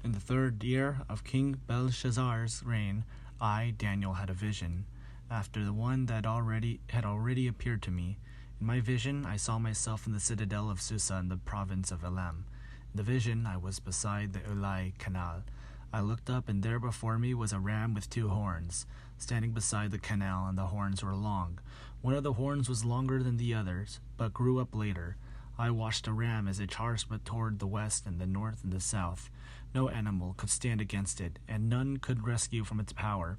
In the 3rd year of King Belshazzar's reign, I, Daniel, had a vision, after the one that had already appeared to me. In my vision, I saw myself in the citadel of Susa in the province of Elam. In the vision, I was beside the Ulai Canal. I looked up, and there before me was a ram with 2 horns, standing beside the canal, and the horns were long. One of the horns was longer than the others, but grew up later. I watched the ram as it charged toward the west and the north and the south. No animal could stand against it, and none could rescue from its power.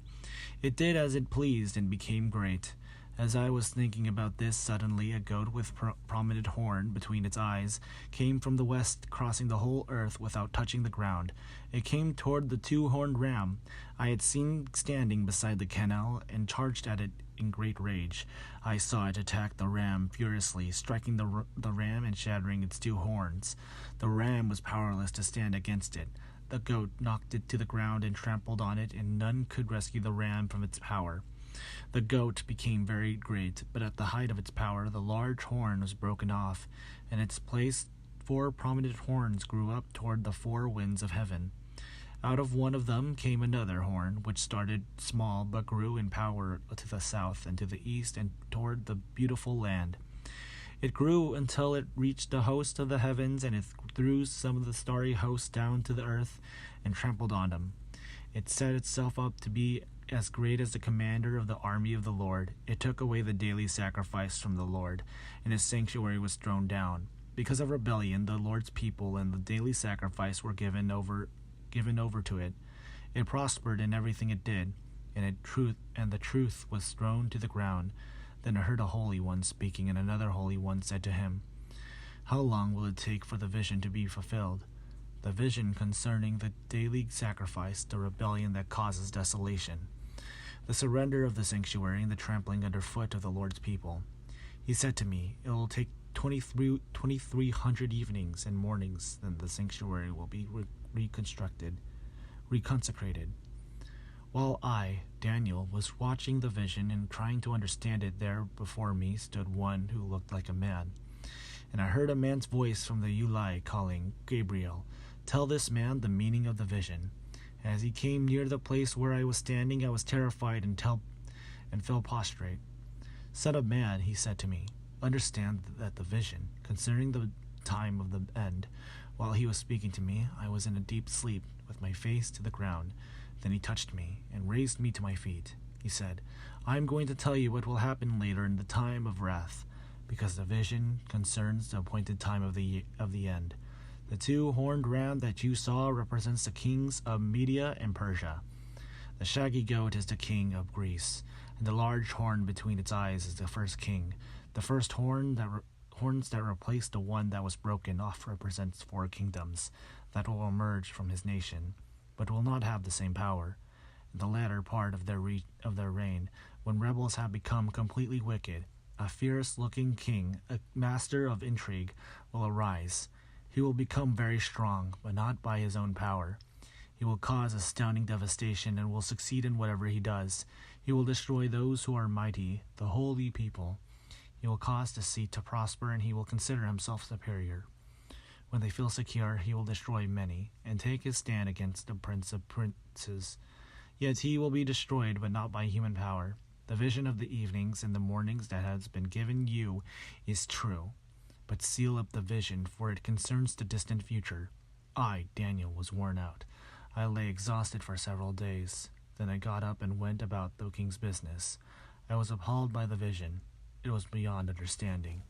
It did as it pleased and became great. As I was thinking about this, suddenly a goat with prominent horn between its eyes came from the west, crossing the whole earth without touching the ground. It came toward the 2-horned ram I had seen standing beside the canal, and charged at it in great rage. I saw it attack the ram furiously, striking the ram and shattering its 2 horns. The ram was powerless to stand against it. The goat knocked it to the ground and trampled on it, and none could rescue the ram from its power. The goat became very great, but at the height of its power the large horn was broken off, and in its place 4 prominent horns grew up toward the 4 winds of heaven. Out of one of them came another horn, which started small but grew in power to the south and to the east and toward the beautiful land. It grew until it reached the host of the heavens, and it threw some of the starry hosts down to the earth and trampled on them. It set itself up to be as great as the commander of the army of the Lord. It took away the daily sacrifice from the Lord, and his sanctuary was thrown down. Because of rebellion, the Lord's people and the daily sacrifice were given over to it. It prospered in everything it did, and the truth was thrown to the ground. Then I heard a holy one speaking, and another holy one said to him, "How long will it take for the vision to be fulfilled?" The vision concerning the daily sacrifice, the rebellion that causes desolation, the surrender of the sanctuary, and the trampling underfoot of the Lord's people. He said to me, "It will take 2,300 evenings and mornings, then the sanctuary will be reconsecrated." While I, Daniel, was watching the vision and trying to understand it, there before me stood one who looked like a man. And I heard a man's voice from the Ulai calling, "Gabriel, tell this man the meaning of the vision." As he came near the place where I was standing, I was terrified and fell prostrate. "Son of man," he said to me, "understand that the vision concerning the time of the end." While he was speaking to me, I was in a deep sleep, with my face to the ground. Then he touched me and raised me to my feet. He said, "I am going to tell you what will happen later in the time of wrath, because the vision concerns the appointed time of the end. The 2-horned ram that you saw represents the kings of Media and Persia. The shaggy goat is the king of Greece, and the large horn between its eyes is the first king. The first horns that replaced the one that was broken off represents 4 kingdoms that will emerge from his nation, but will not have the same power. In the latter part of their reign, when rebels have become completely wicked, a fierce-looking king, a master of intrigue, will arise. He will become very strong, but not by his own power. He will cause astounding devastation and will succeed in whatever he does. He will destroy those who are mighty, the holy people. He will cause deceit to prosper, and he will consider himself superior. When they feel secure, he will destroy many, and take his stand against the prince of princes. Yet he will be destroyed, but not by human power. The vision of the evenings and the mornings that has been given you is true. But seal up the vision, for it concerns the distant future. I, Daniel, was worn out. I lay exhausted for several days. Then I got up and went about the king's business. I was appalled by the vision. It was beyond understanding.